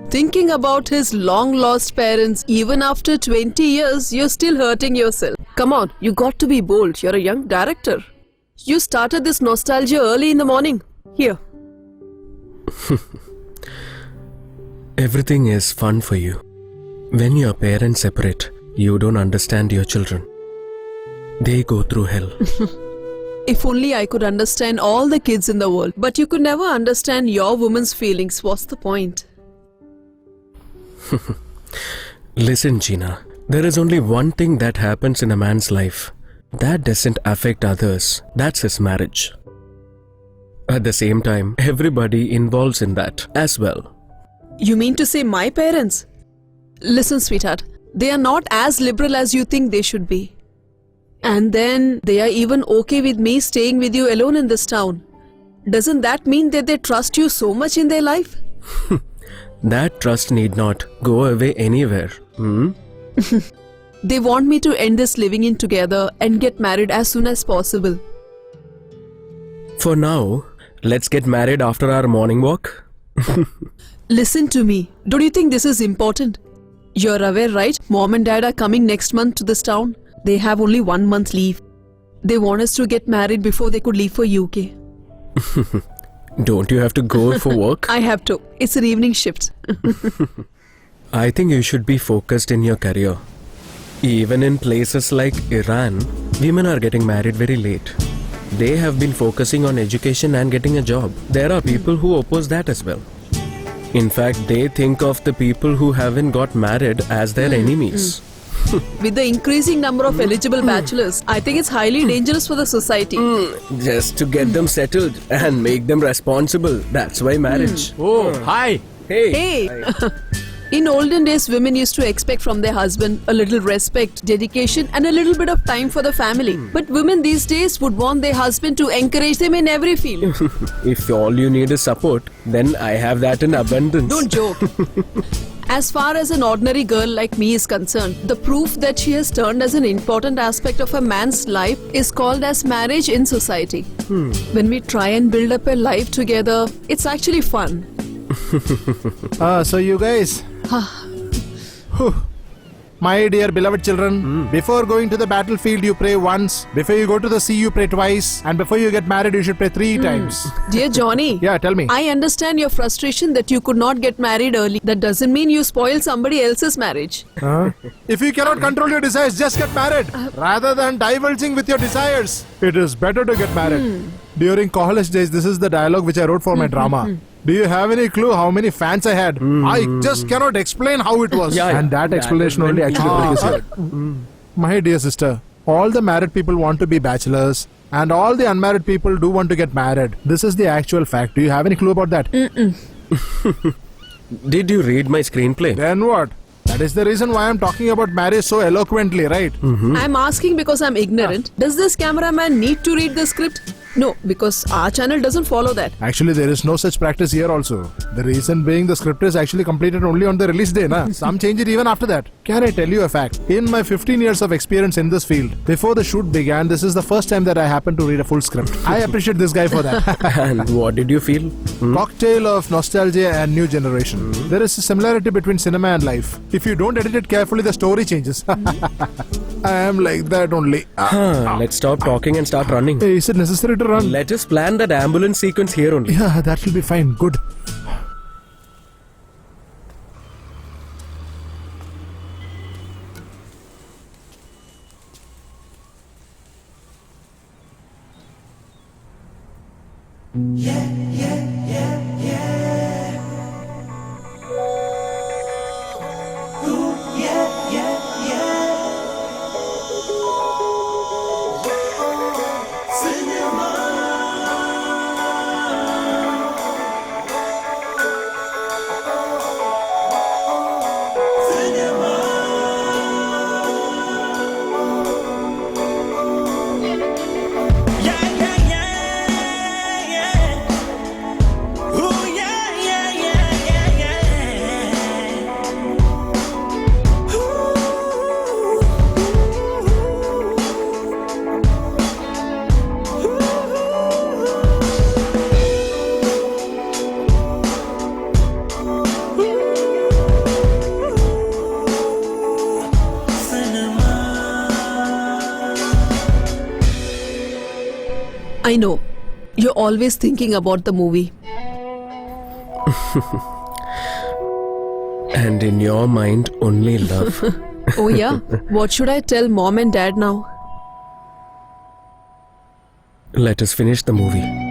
Thinking about his long-lost parents, even after 20 years, you're still hurting yourself. Come on, you got to be bold. You're a young director. You started this nostalgia early in the morning. Here. Everything is fun for you. When your parents separate, you don't understand your children. They go through hell. If only I could understand all the kids in the world. But you could never understand your woman's feelings. What's the point? Listen, Gina. There is only one thing that happens in a man's life. That doesn't affect others. That's his marriage. At the same time, everybody involves in that as well. You mean to say my parents? Listen, sweetheart. They are not as liberal as you think they should be. And then they are even okay with me staying with you alone in this town. Doesn't that mean that they trust you so much in their life? That trust need not go away anywhere. They want me to end this living in together and get married as soon as possible. For now, let's get married after our morning walk. Listen to me. Don't you think this is important? You're aware, right? Mom and Dad are coming next month to this town. They have only 1 month leave. They want us to get married before they could leave for UK. Don't you have to go for work? I have to. It's an evening shift. I think you should be focused in your career. Even in places like Iran, women are getting married very late. They have been focusing on education and getting a job. There are people who oppose that as well. In fact, they think of the people who haven't got married as their enemies. With the increasing number of eligible bachelors, I think it's highly dangerous for the society. Just to get them settled and make them responsible. That's why marriage. Oh, hi. Hey! In olden days, women used to expect from their husband a little respect, dedication and a little bit of time for the family. But women these days would want their husband to encourage them in every field. If all you need is support, then I have that in abundance. Don't joke. As far as an ordinary girl like me is concerned, the proof that she has turned as an important aspect of a man's life is called as marriage in society. When we try and build up a life together, it's actually fun. So you guys, my dear beloved children, before going to the battlefield you pray once, before you go to the sea you pray twice, and before you get married you should pray 3 times. Dear Johnny, Yeah, tell me. I understand your frustration that you could not get married early. That doesn't mean you spoil somebody else's marriage. If you cannot control your desires, just get married. Rather than divulging with your desires, it is better to get married. During college days, this is the dialogue which I wrote for my drama. Do you have any clue how many fans I had? I just cannot explain how it was. Yeah, and that explanation only actually brings it. My dear sister, all the married people want to be bachelors and all the unmarried people do want to get married. This is the actual fact. Do you have any clue about that? Did you read my screenplay? Then what? That is the reason why I'm talking about marriage so eloquently, right? I'm asking because I'm ignorant. Does this cameraman need to read the script? No, because our channel doesn't follow that. Actually, there is no such practice here also. The reason being the script is actually completed only on the release day, na? Some change it even after that. Can I tell you a fact? In my 15 years of experience in this field, before the shoot began, this is the first time that I happened to read a full script. I appreciate this guy for that. And what did you feel? Cocktail of nostalgia and new generation. There is a similarity between cinema and life. If you don't edit it carefully, the story changes. I am like that only. Let's stop talking and start running. Hey, is it necessary to run? Let us plan that ambulance sequence here only. Yeah, that will be fine. Good. know. You're always thinking about the movie. And in your mind, only love. Oh, yeah? What should I tell mom and dad now? Let us finish the movie.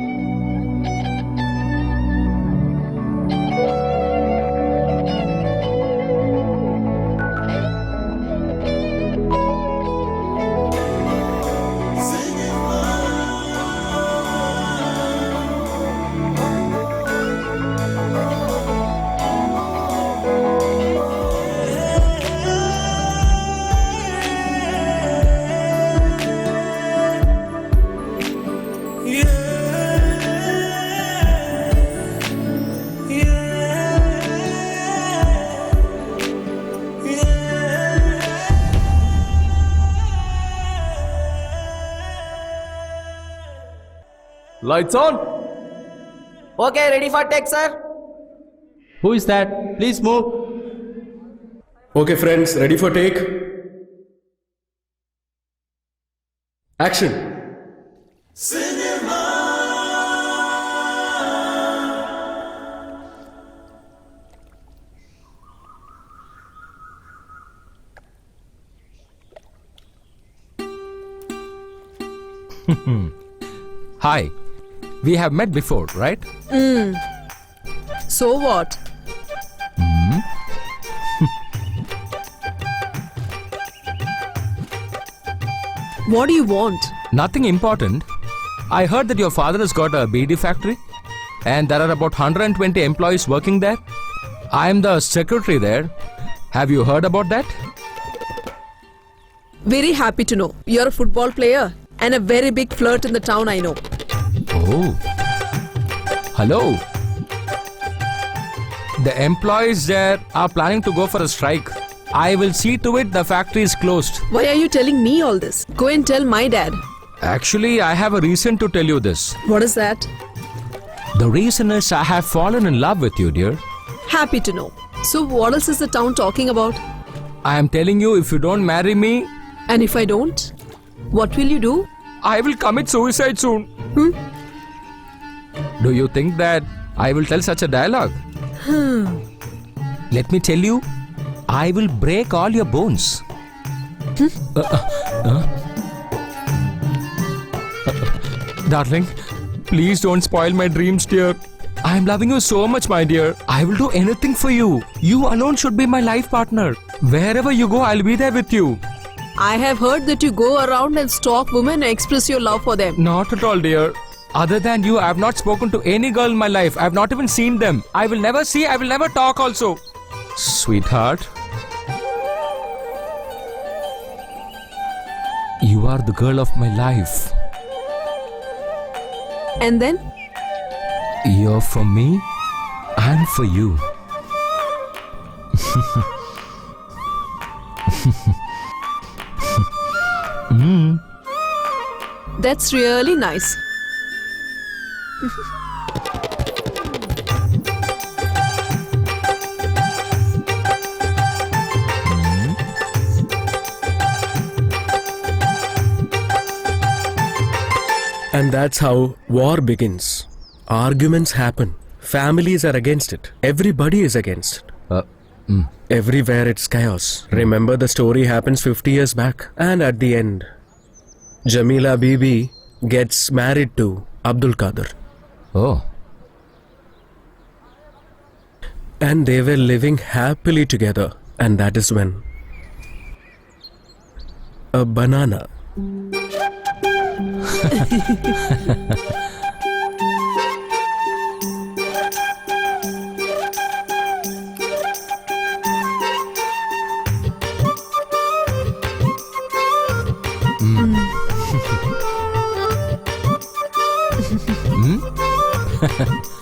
Lights on! Okay, ready for take, sir? Who is that? Please move. Okay, friends, ready for take? Action! Hi. We have met before, right? So what? What do you want? Nothing important. I heard that your father has got a BD factory and there are about 120 employees working there. I am the secretary there. Have you heard about that? Very happy to know. You're a football player and a very big flirt in the town, I know. Oh. Hello. The employees there are planning to go for a strike. I will see to it the factory is closed. Why are you telling me all this? Go and tell my dad. Actually, I have a reason to tell you this. What is that? The reason is I have fallen in love with you, dear. Happy to know. So what else is the town talking about? I am telling you, if you don't marry me, And if I don't? What will you do? I will commit suicide soon. Do you think that I will tell such a dialogue? Let me tell you, I will break all your bones. Darling, please don't spoil my dreams, dear. I am loving you so much, my dear. I will do anything for you. You alone should be my life partner. Wherever you go, I'll be there with you. I have heard that you go around and stalk women and express your love for them. Not at all, dear. Other than you, I have not spoken to any girl in my life. I have not even seen them. I will never see, I will never talk also. Sweetheart, you are the girl of my life. And then? You're for me and for you. That's really nice. And that's how war begins. Arguments happen. Families are against it. Everybody is against it. Everywhere it's chaos. Remember, the story happens 50 years back. And at the end, Jamila Bibi gets married to Abdul Qadir. Oh, And they were living happily together. And that is when a banana.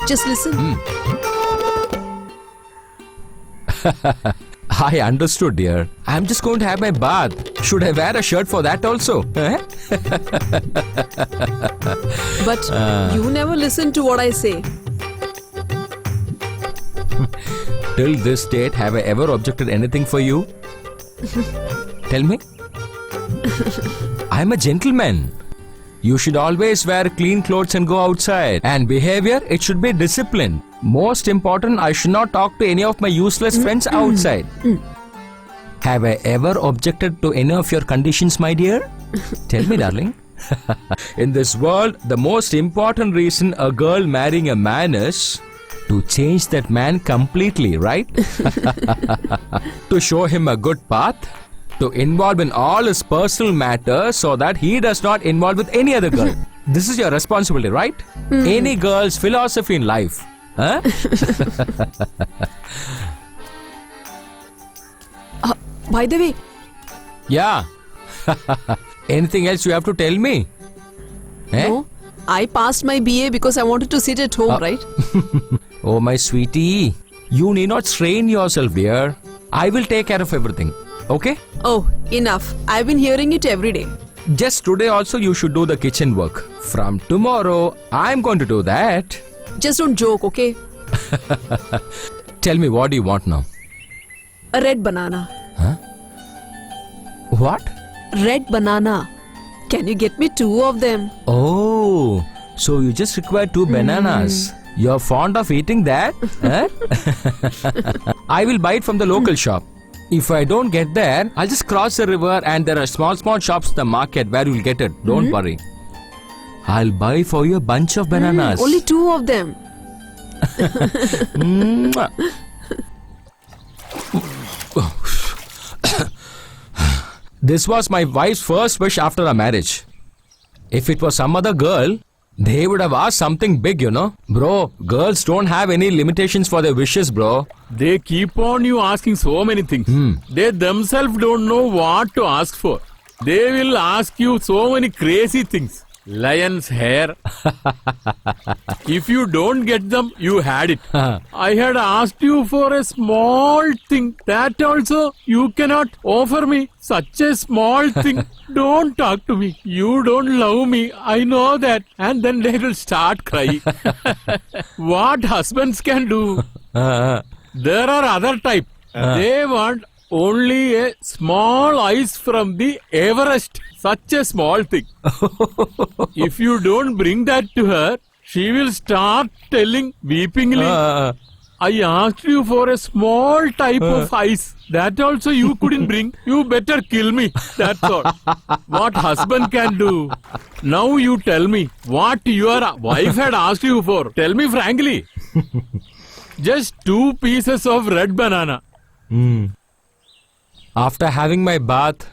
Just listen. I understood, dear. I'm just going to have my bath. Should I wear a shirt for that also? But you never listen to what I say. Till this date, have I ever objected anything for you? Tell me. I'm a gentleman. You should always wear clean clothes and go outside. And behavior, it should be discipline. Most important, I should not talk to any of my useless friends outside. Have I ever objected to any of your conditions, my dear? Tell me, darling. In this world, the most important reason a girl marrying a man is to change that man completely, right? To show him a good path, to involve in all his personal matters so that he does not involve with any other girl. This is your responsibility, right? Any girl's philosophy in life. Huh? By the way, Yeah. Anything else you have to tell me? Eh? no, I passed my BA because I wanted to sit at home, right? Oh, my sweetie. You need not strain yourself, dear. I will take care of everything. Okay? Oh, enough. I've been hearing it every day. Just today also you should do the kitchen work. From tomorrow, I'm going to do that. Just don't joke, okay? Tell me, what do you want now? A red banana. What? Red banana. Can you get me 2 of them? Oh, so you just require 2 bananas. You're fond of eating that? Huh? I will buy it from the local shop. If I don't get there, I'll just cross the river and there are small shops in the market where you'll get it. Don't worry. I'll buy for you a bunch of bananas. Only 2 of them. Mwah. This was my wife's first wish after our marriage. If it was some other girl, they would have asked something big, you know. Bro, girls don't have any limitations for their wishes, bro. They keep on you asking so many things. They themselves don't know what to ask for. They will ask you so many crazy things. Lion's hair. If you don't get them, you had it. I had asked you for a small thing. That also you cannot offer me. Such a small thing. Don't talk to me. You don't love me. I know that. And then they will start crying. What husbands can do? There are other type. They want only a small ice from the Everest. Such a small thing. If you don't bring that to her, she will start telling weepingly, I asked you for a small type of ice. That also you couldn't bring. You better kill me. That's all. What husband can do? Now you tell me what your wife had asked you for. Tell me frankly. Just 2 pieces of red banana. After having my bath,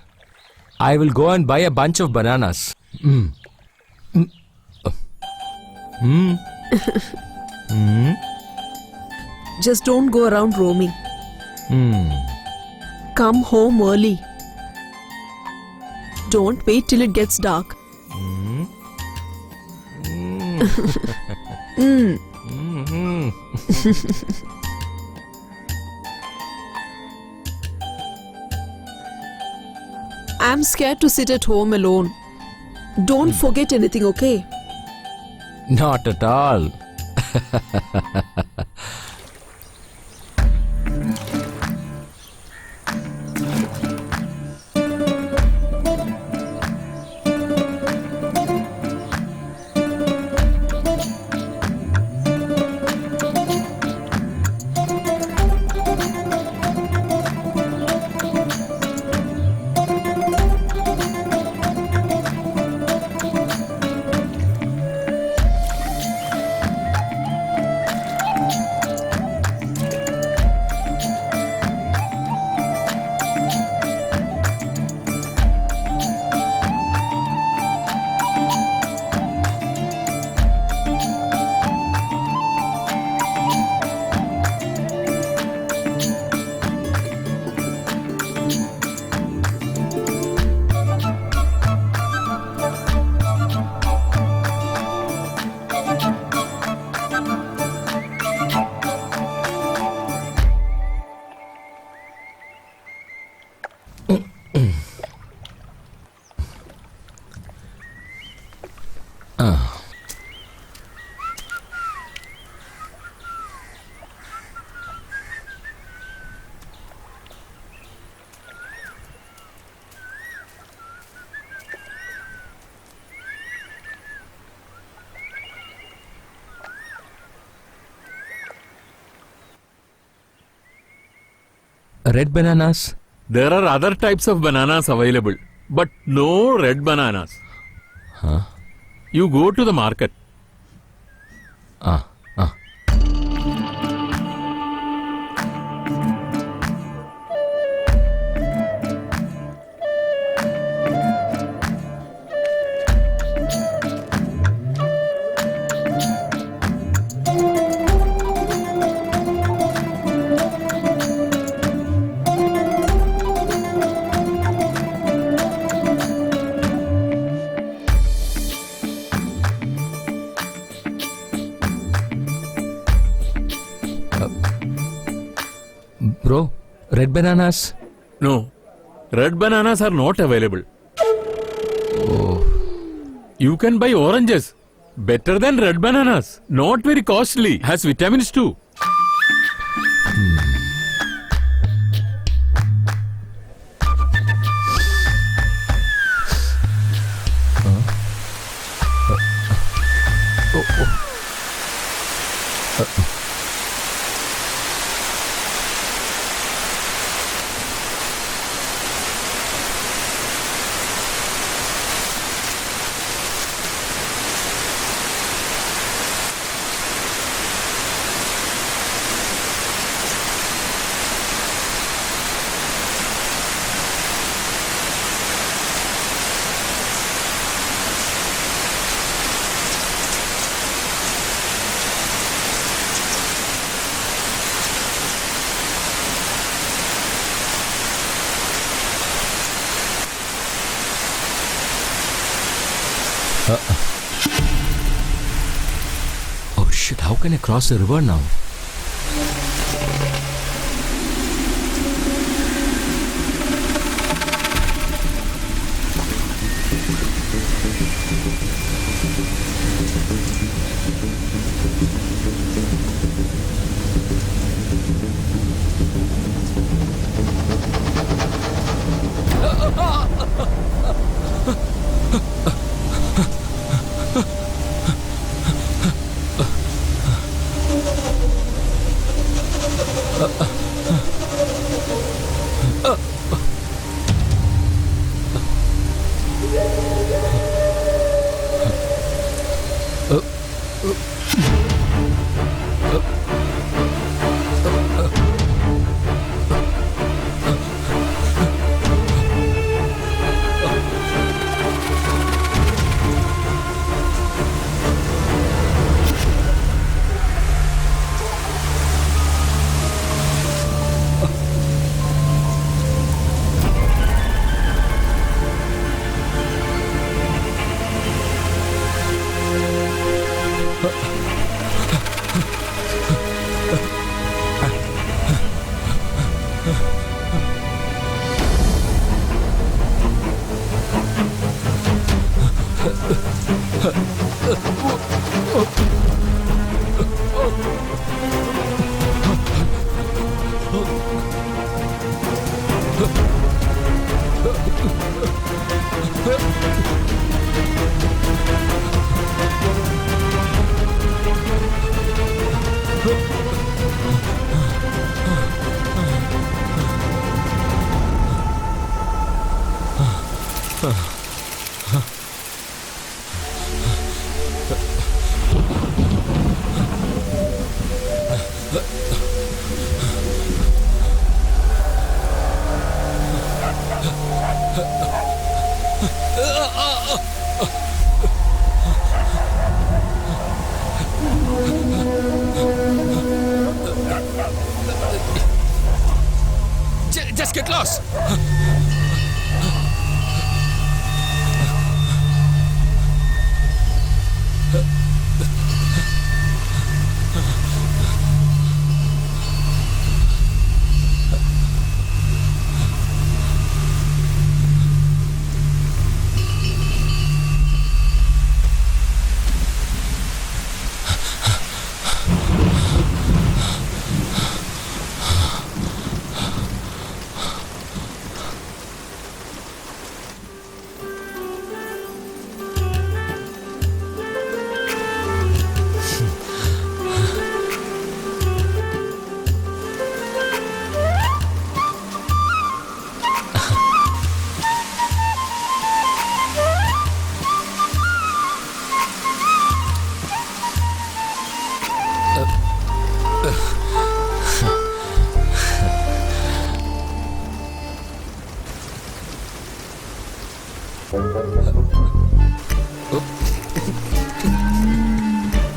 I will go and buy a bunch of bananas. Just don't go around roaming. Come home early. Don't wait till it gets dark. I'm scared to sit at home alone. Don't forget anything, okay? Not at all. Red bananas. There are other types of bananas available, but no red bananas. Huh? You go to the market. Ah. Bro, red bananas. No, red bananas are not available. You can buy oranges. Better than red bananas. Not very costly. Has vitamins too. Oh shit, how can I cross the river now? Just get lost.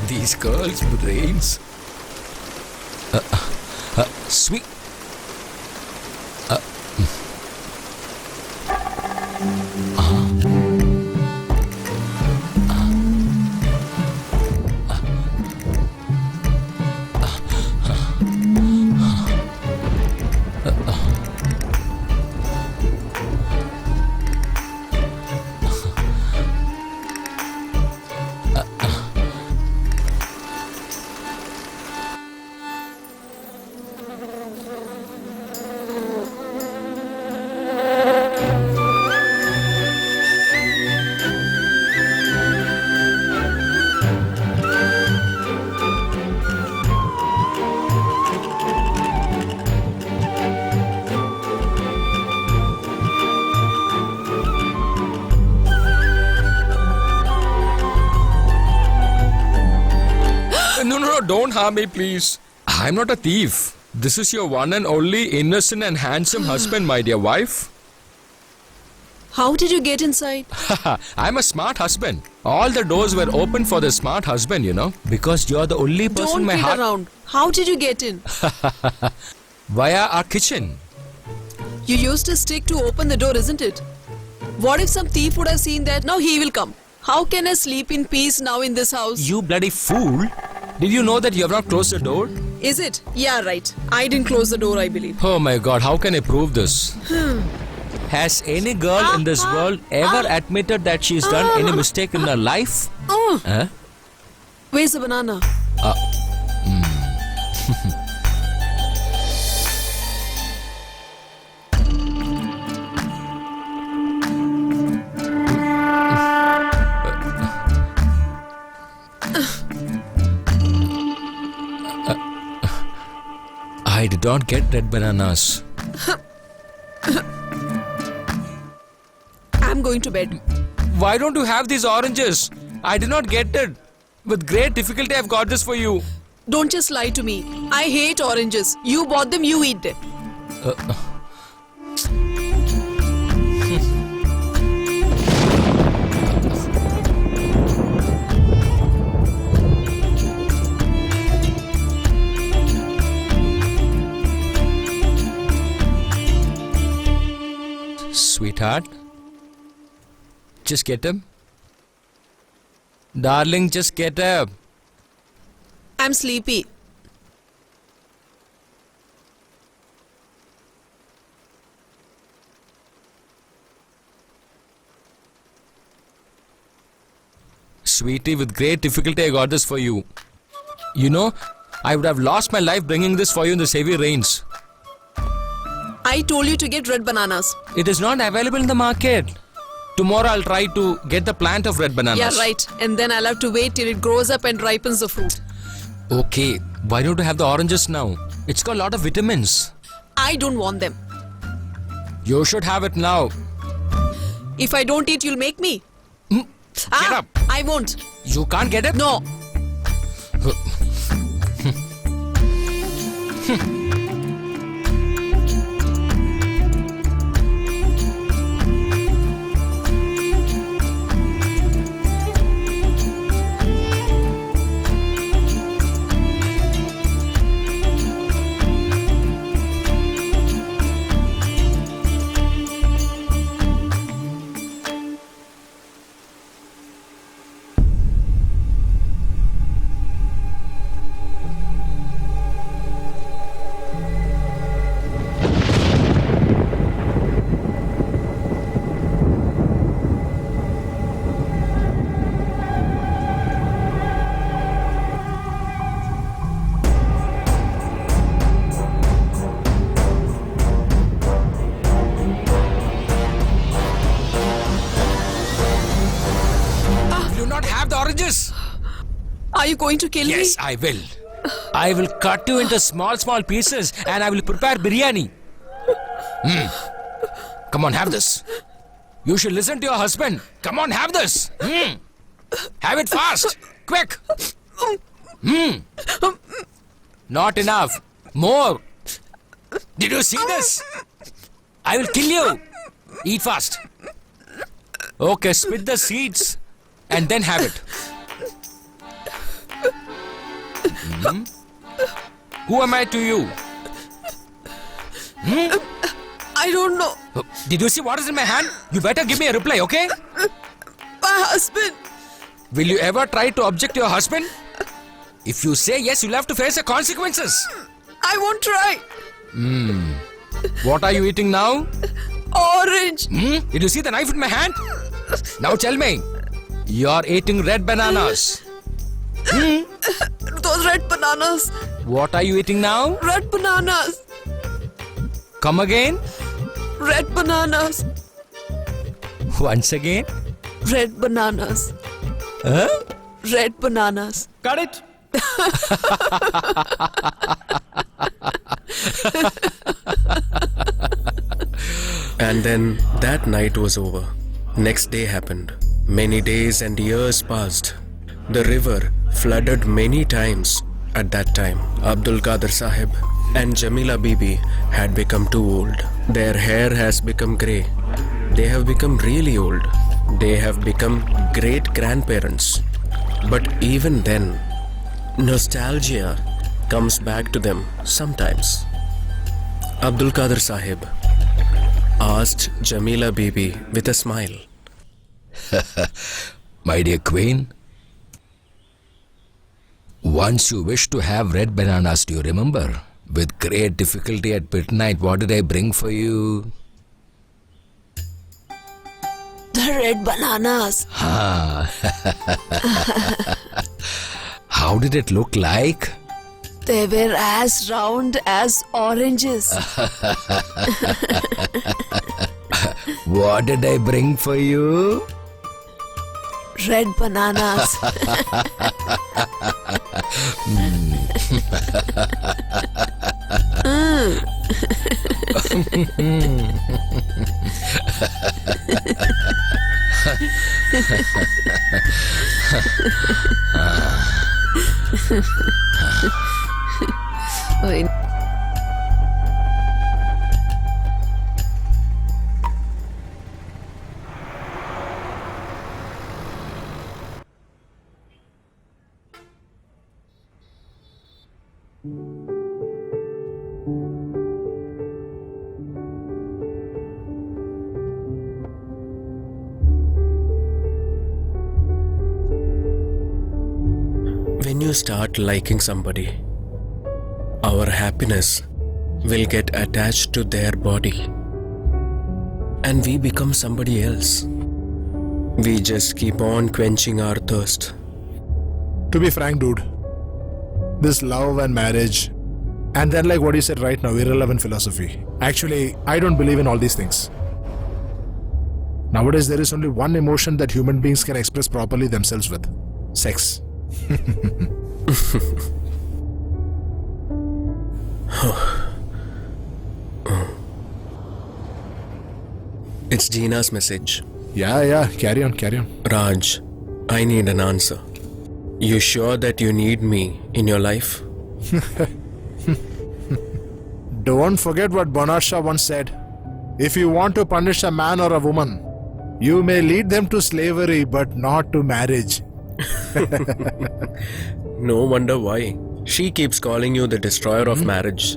These girls' brains. Sweet. No, don't harm me, please. I'm not a thief. This is your one and only innocent and handsome husband, my dear wife. How did you get inside? I'm a smart husband. All the doors were open for the smart husband, you know, because you're the only person Don't in my kid heart. around. How did you get in? Via our kitchen. You used a stick to open the door, isn't it? What if some thief would have seen that? Now he will come. How can I sleep in peace now in this house? You bloody fool. Did you know that you have not closed the door? Is it? Yeah, right. I didn't close the door, I believe. Oh my god, how can I prove this? Has any girl in this world ever admitted that she's done any mistake in her life? Oh, Huh? where's the banana? I did not get red bananas. I'm going to bed. Why don't you have these oranges? I did not get it. With great difficulty, I've got this for you. Don't just lie to me. I hate oranges. You bought them, you eat them. Sweetheart, just get up. Darling, just get up. I'm sleepy. Sweetie, with great difficulty, I got this for you. You know, I would have lost my life bringing this for you in the heavy rains. I told you to get red bananas. It is not available in the market. Tomorrow I'll try to get the plant of red bananas. Yeah, right. And then I'll have to wait till it grows up and ripens the fruit. Okay, why don't you have the oranges now? It's got a lot of vitamins. I don't want them. You should have it now. If I don't eat, you'll make me. Get up. I won't. You can't get it? No. Oranges. Are you going to kill me? Yes, I will. I will cut you into small pieces and I will prepare biryani. Come on, have this. You should listen to your husband. Come on, have this. Have it fast. Quick. Not enough. More. Did you see this? I will kill you. Eat fast. Okay, split the seeds and then have it. Hmm? Who am I to you? I don't know. Did you see what is in my hand? You better give me a reply, okay? My husband. Will you ever try to object to your husband? If you say yes, you'll have to face the consequences. I won't try. What are you eating now? Orange. Did you see the knife in my hand? Now tell me, you're eating red bananas. Those red bananas. What are you eating now? Red bananas. Come again. Red bananas. Once again. Red bananas. Huh? Red bananas. Got it? And then that night was over. Next day happened. Many days and years passed. The river flooded many times. At that time, Abdul Qadir Sahib and Jamila Bibi had become too old. Their hair has become grey. They have become really old. They have become great grandparents. But even then, nostalgia comes back to them sometimes. Abdul Qadir Sahib asked Jamila Bibi with a smile. My dear queen, once you wished to have red bananas, do you remember? With great difficulty at midnight, what did I bring for you? The red bananas. How did it look like? They were as round as oranges. What did I bring for you? Red bananas. Wait. When you start liking somebody, our happiness will get attached to their body and we become somebody else. We just keep on quenching our thirst. To be frank, dude, this love and marriage, and then like what you said right now, irrelevant philosophy. Actually, I don't believe in all these things. Nowadays, there is only one emotion that human beings can express properly themselves with: sex. It's Gina's message. Yeah, carry on. Raj, I need an answer. You sure that you need me in your life? Don't forget what Bernard Shaw once said. If you want to punish a man or a woman, you may lead them to slavery, but not to marriage. No wonder why. She keeps calling you the destroyer of marriage.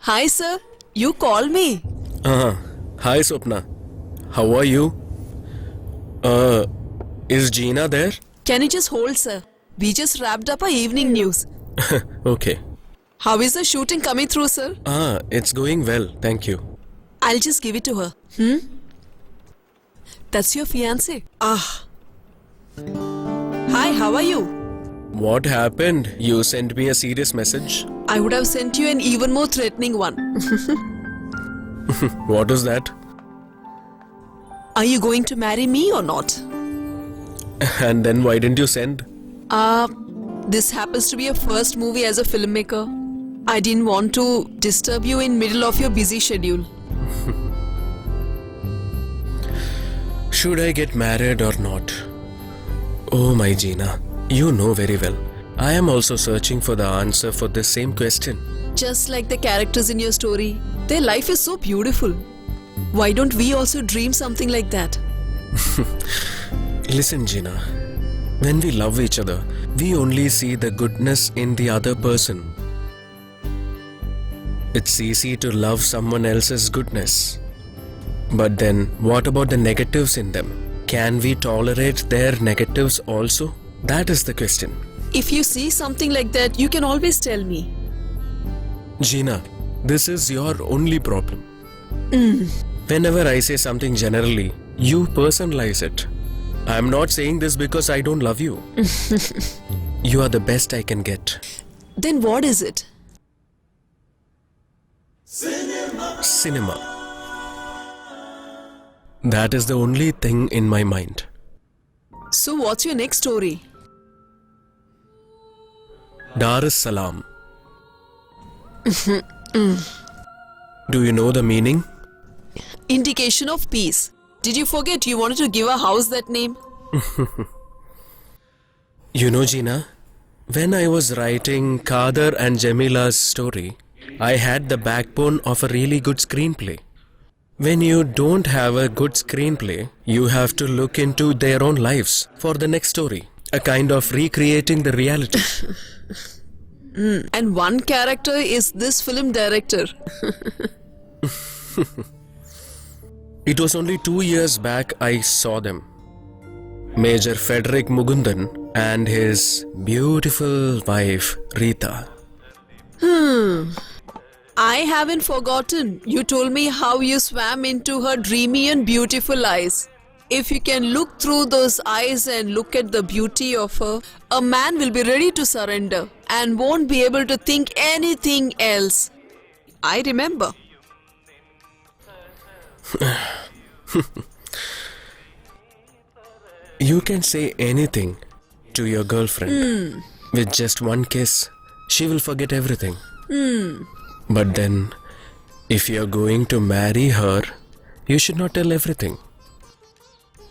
Hi, sir. You call me. Hi, Swapna. How are you? Is Gina there? Can you just hold, sir? We just wrapped up our evening news. Okay. How is the shooting coming through, sir? It's going well, thank you. I'll just give it to her. That's your fiancé. Hi, how are you? What happened? You sent me a serious message? I would have sent you an even more threatening one. What is that? Are you going to marry me or not? And then why didn't you send? This happens to be your first movie as a filmmaker. I didn't want to disturb you in middle of your busy schedule. Should I get married or not? Oh, my Gina, you know very well. I am also searching for the answer for this same question. Just like the characters in your story, their life is so beautiful. Why don't we also dream something like that? Listen, Gina, when we love each other, we only see the goodness in the other person. It's easy to love someone else's goodness. But then, what about the negatives in them? Can we tolerate their negatives also? That is the question. If you see something like that, you can always tell me. Gina, this is your only problem. Whenever I say something generally, you personalize it. I'm not saying this because I don't love you. You are the best I can get. Then what is it? Cinema. That is the only thing in my mind. So what's your next story? Dar es Salaam. Do you know the meaning? Indication of peace. Did you forget you wanted to give a house that name? You know, Gina, when I was writing Kader and Jamila's story, I had the backbone of a really good screenplay. When you don't have a good screenplay, you have to look into their own lives for the next story. A kind of recreating the reality. And one character is this film director. It was only 2 years back I saw them. Major Frederick Mugundan and his beautiful wife Rita. I haven't forgotten. You told me how you swam into her dreamy and beautiful eyes. If you can look through those eyes and look at the beauty of her, a man will be ready to surrender and won't be able to think anything else. I remember. You can say anything to your girlfriend. With just one kiss, she will forget everything. But then, if you're going to marry her, you should not tell everything.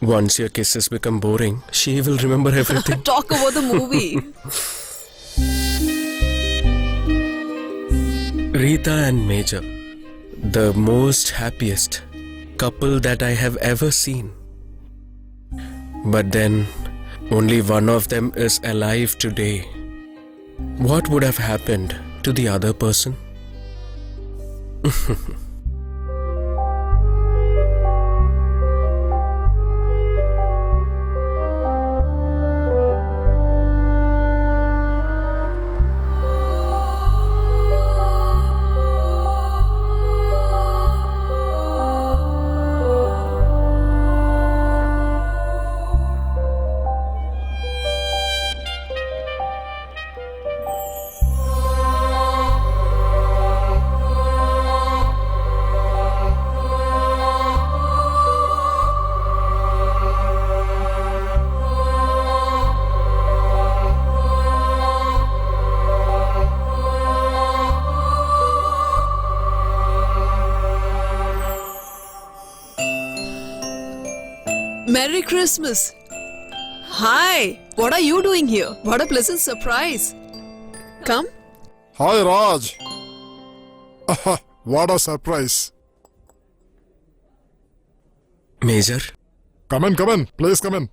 Once your kisses become boring, she will remember everything. Talk about the movie. Rita and Major, the most happiest couple that I have ever seen. But then, only one of them is alive today. What would have happened to the other person? Merry Christmas. Hi, what are you doing here? What a pleasant surprise. Come. Hi, Raj. What a surprise. Major, Come in. Please come in.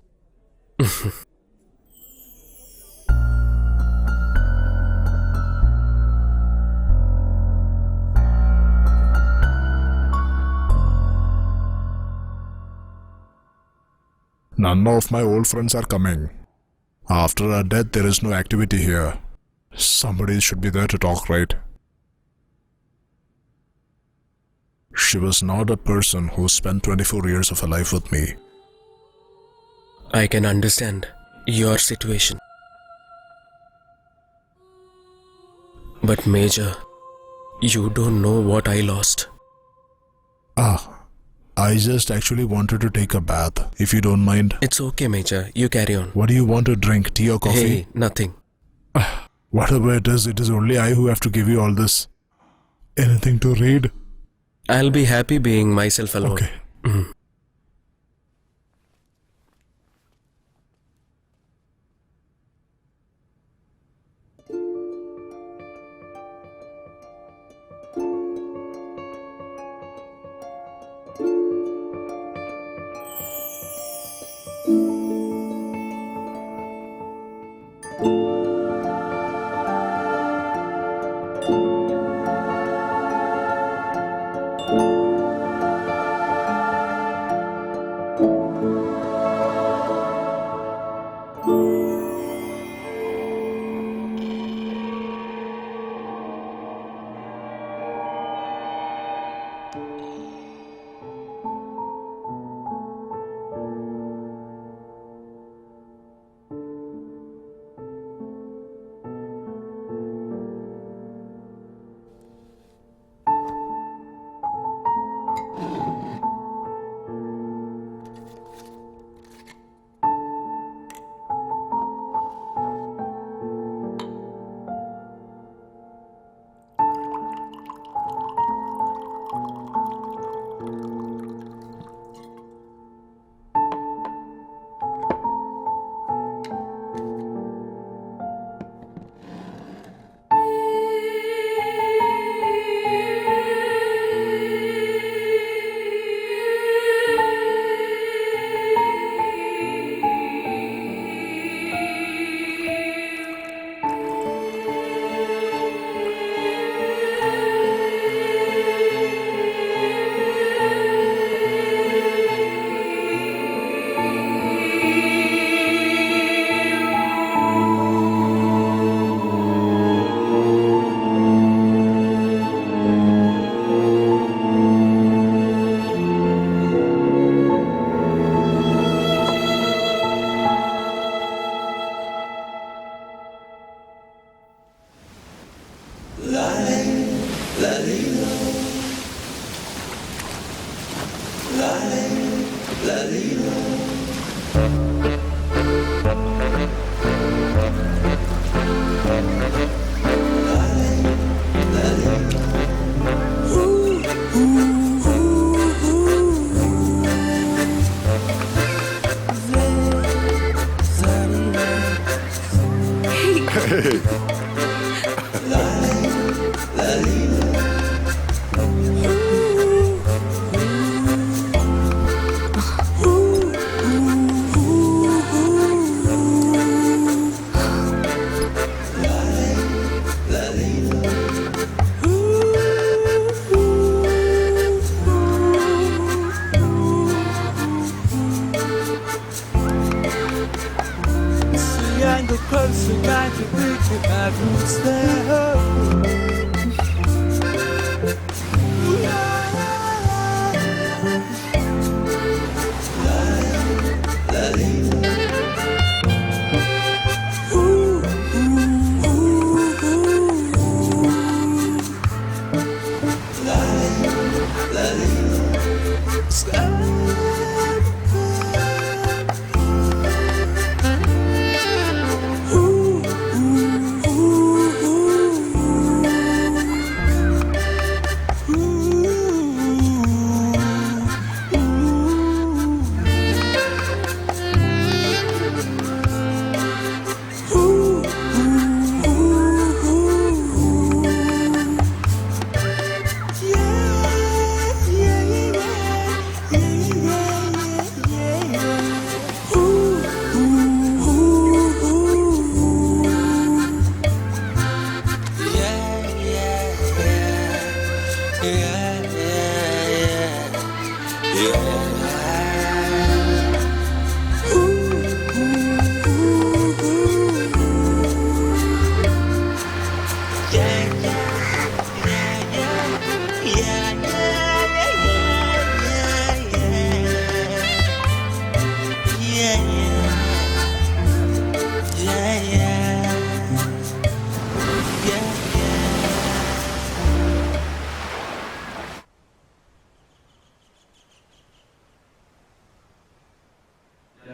None of my old friends are coming. After our death, there is no activity here. Somebody should be there to talk, right? She was not a person who spent 24 years of her life with me. I can understand your situation. But Major, you don't know what I lost. I just actually wanted to take a bath, if you don't mind. It's okay, Major. You carry on. What do you want to drink, tea or coffee? Hey, nothing. Whatever it is only I who have to give you all this. Anything to read? I'll be happy being myself alone. Okay.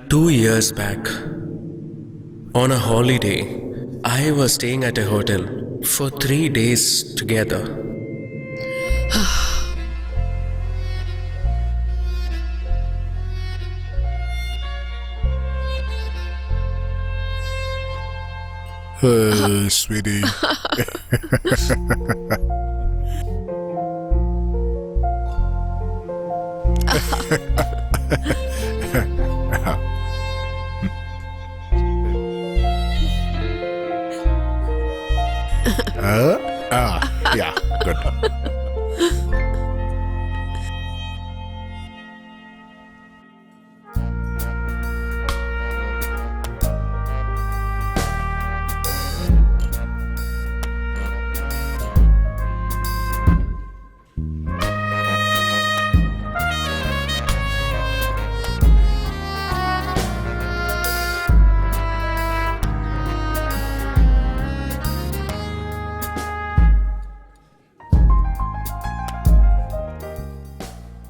2 years back, on a holiday, I was staying at a hotel for 3 days together. Sweetie. Yeah, good.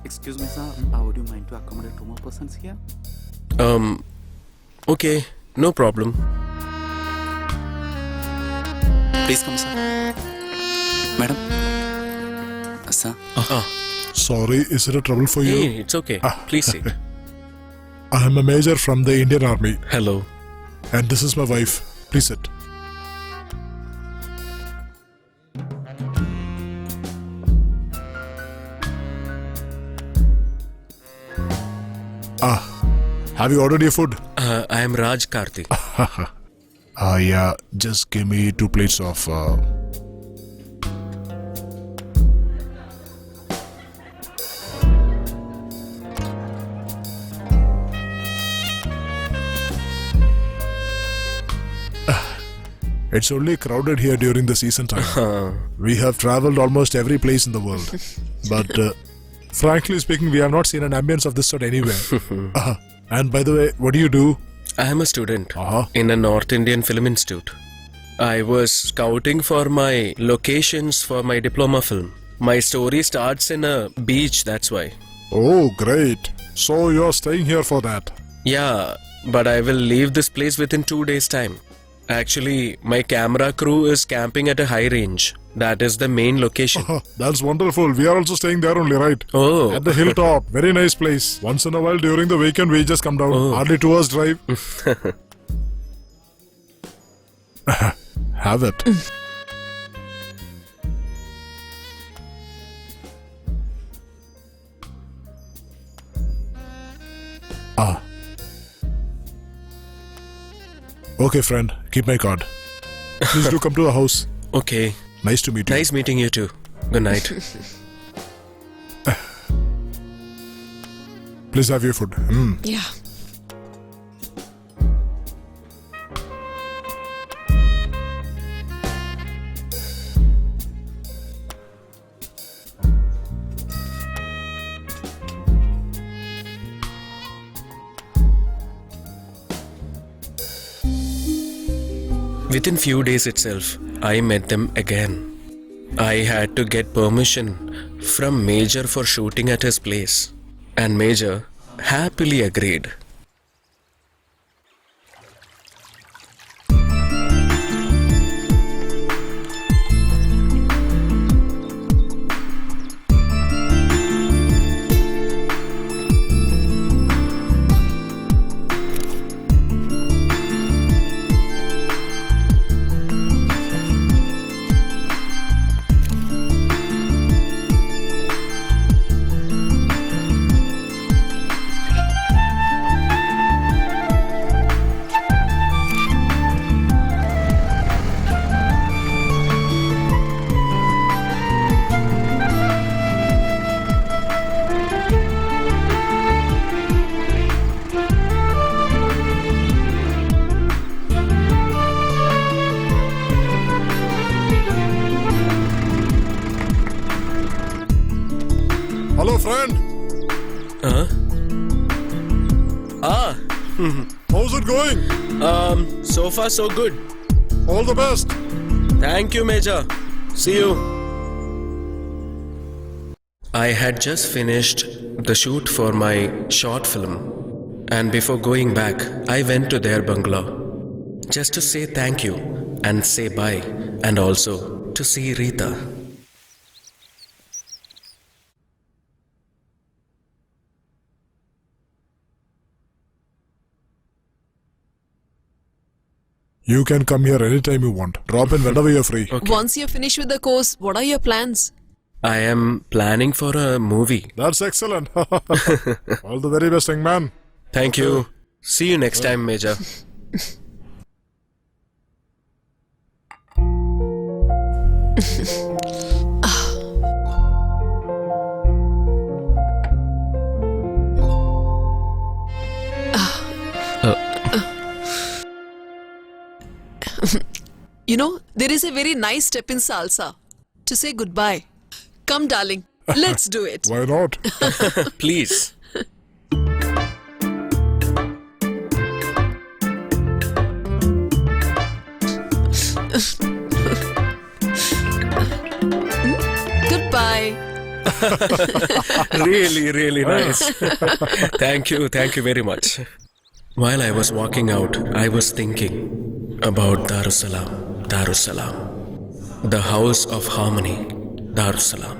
Excuse me, sir. Would you mind to accommodate 2 more persons here? Okay, no problem. Please come, sir. Madam. Sir. Sorry, is it a trouble for you? Hey, it's okay. Please sit. I am a major from the Indian Army, Hello. and this is my wife. Please sit. Have you ordered your food? I am Raj Karthi. Yeah, just give me 2 plates of. It's only crowded here during the season time. We have traveled almost every place in the world. But frankly speaking, we have not seen an ambience of this sort anywhere. And by the way, what do you do? I am a student Uh-huh. in a North Indian Film Institute. I was scouting for my locations for my diploma film. My story starts in a beach, that's why. Oh, great. So you're staying here for that. Yeah, but I will leave this place within 2 days' time. Actually, my camera crew is camping at a high range. That is the main location. That's wonderful. We are also staying there only, right? Oh. At the hilltop. Very nice place. Once in a while during the weekend, we just come down. Oh. Hardly 2 hours drive. Have it. Okay, friend. Keep my card. Please do come to the house. Okay. Nice to meet you. Nice meeting you too. Good night. Please have your food. Yeah. Within few days itself, I met them again. I had to get permission from Major for shooting at his place, and Major happily agreed. Hello, friend. How's it going? So far so good. All the best. Thank you, Major. See you. I had just finished the shoot for my short film, and before going back, I went to their bungalow just to say thank you and say bye, and also to see Rita. You can come here anytime you want. Drop in whenever you're free. Okay. Once you're finished with the course, what are your plans? I am planning for a movie. That's excellent. All the very best, young man. Thank you. See you next time, Major. You know, there is a very nice step in salsa to say goodbye. Come, darling, let's do it. Why not? Please. Goodbye. Really nice. Thank you very much. While I was walking out, I was thinking about Darussalam, the house of harmony, Darussalam.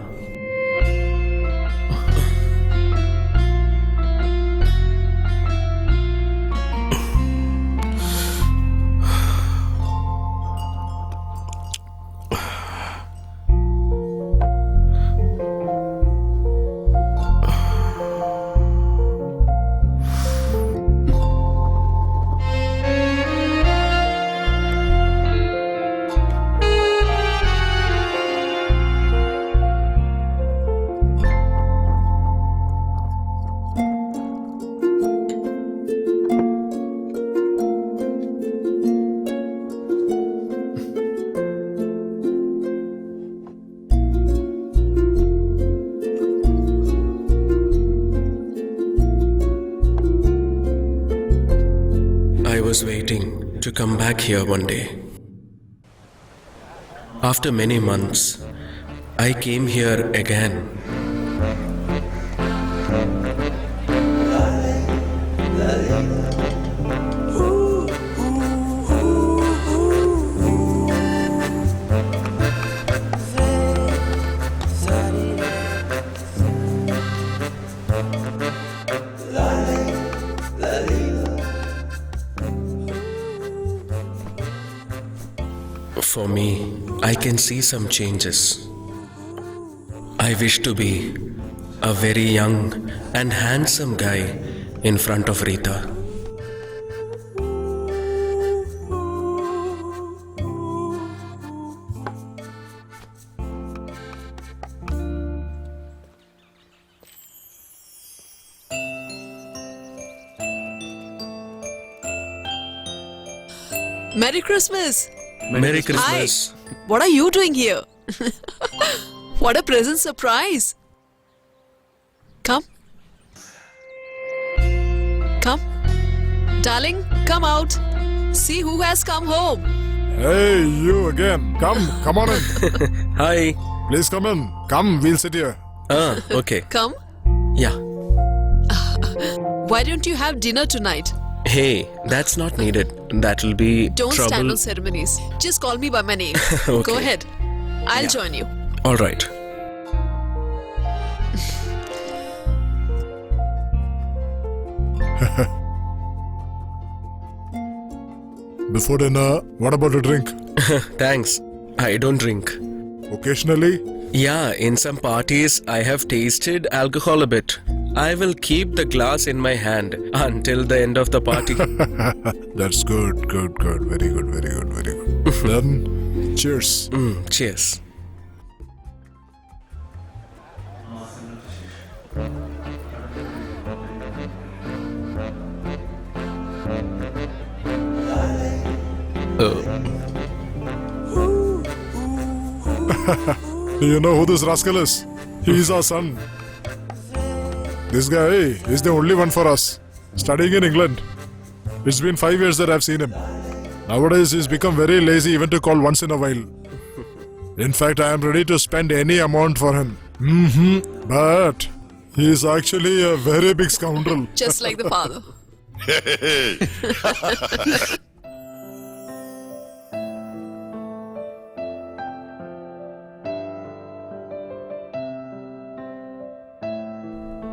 I was waiting to come back here one day. After many months, I came here again. For me, I can see some changes. I wish to be a very young and handsome guy in front of Rita. Merry Christmas. Merry Christmas. Hi. What are you doing here? What a pleasant surprise. Come. Come. Darling, come out. See who has come home. Hey, you again. Come on in. Hi. Please come in. Come, we'll sit here. Okay. Come. Yeah. Why don't you have dinner tonight? Hey, that's not needed. That will be Don't trouble. stand on ceremonies. Just call me by my name. Okay. Go ahead. I'll join you. All right. Before dinner, what about a drink? Thanks. I don't drink. Occasionally? Yeah, in some parties, I have tasted alcohol a bit. I will keep the glass in my hand until the end of the party. That's good. Very good. Then, cheers. Cheers. Do you know who this rascal is? He's our son. This guy is the only one for us. Studying in England. It's been 5 years that I've seen him. Nowadays, he's become very lazy even to call once in a while. In fact, I am ready to spend any amount for him. But he's actually a very big scoundrel. Just like the father.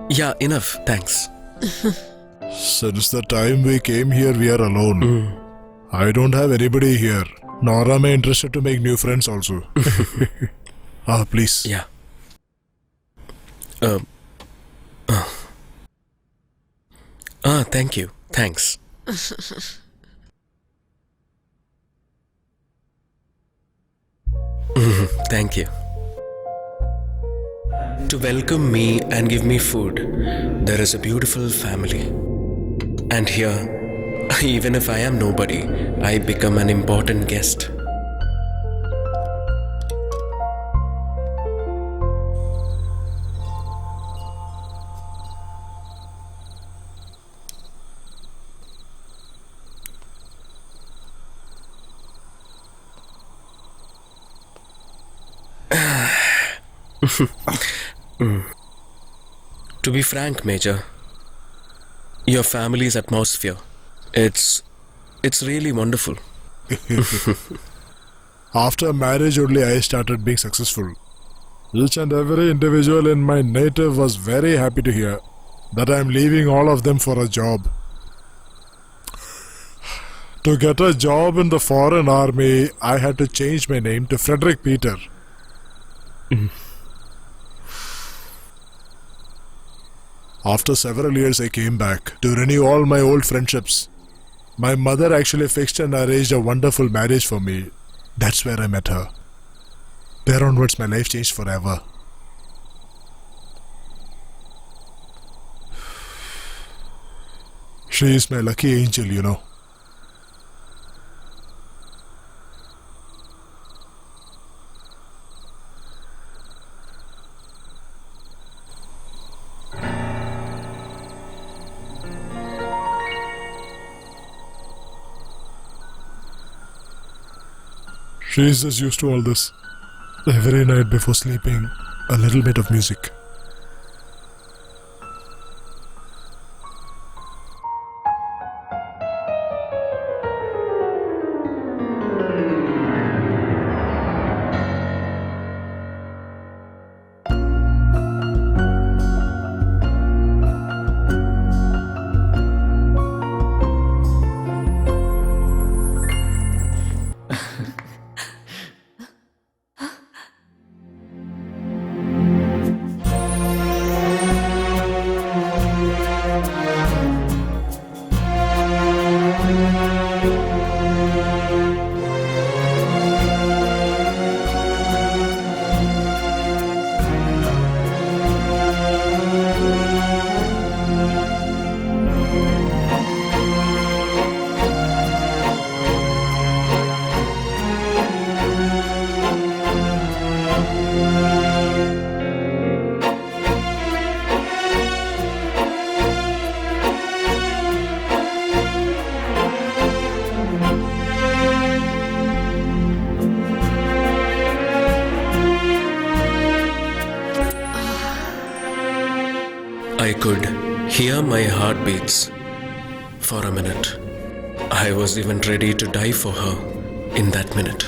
Yeah, enough. Thanks. Since the time we came here, we are alone. I don't have anybody here. Nor am I interested to make new friends also. Please. Yeah. Thank you. Thanks. Thank you. To welcome me and give me food, there is a beautiful family. And here, even if I am nobody, I become an important guest. To be frank, Major, your family's atmosphere, it's really wonderful. After marriage only I started being successful. Each and every individual in my native was very happy to hear that I am leaving all of them for a job. To get a job in the foreign army, I had to change my name to Frederick Peter. After several years, I came back to renew all my old friendships. My mother actually fixed and arranged a wonderful marriage for me. That's where I met her. There onwards, my life changed forever. She is my lucky angel, you know. She is just used to all this. Every night before sleeping, a little bit of music. I could hear my heartbeats for a minute. I was even ready to die for her in that minute.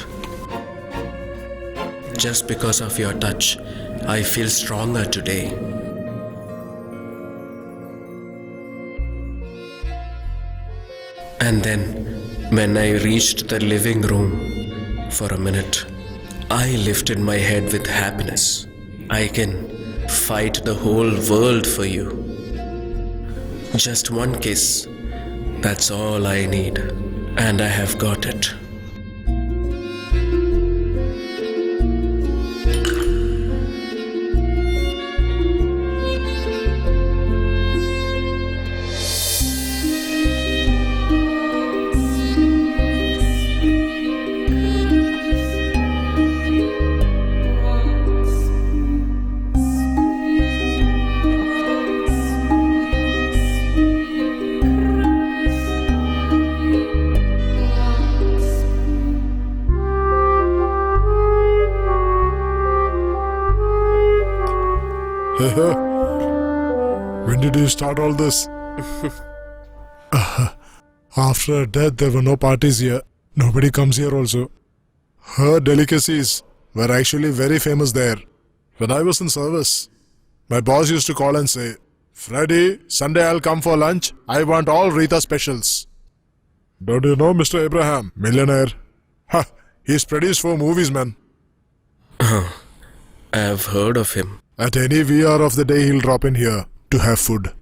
Just because of your touch, I feel stronger today. And then, when I reached the living room for a minute, I lifted my head with happiness. I can fight the whole world for you. Just one kiss, that's all I need, and I have got it. When did you start all this? After her death, there were no parties here. Nobody comes here also. Her delicacies were actually very famous there. When I was in service, my boss used to call and say, "Freddy, Sunday I'll come for lunch. I want all Rita specials." Don't you know Mr. Abraham? Millionaire. He's produced 4 movies, man. I have heard of him. At any VR of the day, he'll drop in here to have food.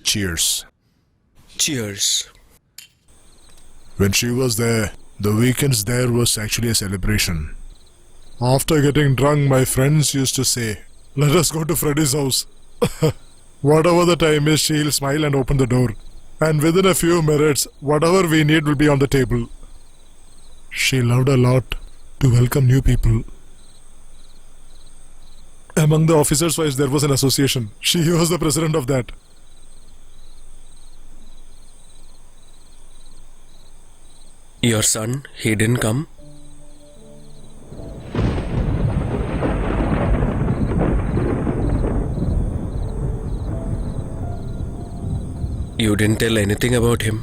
Cheers. Cheers. When she was there, the weekends there was actually a celebration. After getting drunk, my friends used to say, "Let us go to Freddy's house." Whatever the time is, she'll smile and open the door. And within a few minutes, whatever we need will be on the table. She loved a lot to welcome new people. Among the officers' wives, there was an association. She was the president of that. Your son, he didn't come? You didn't tell anything about him?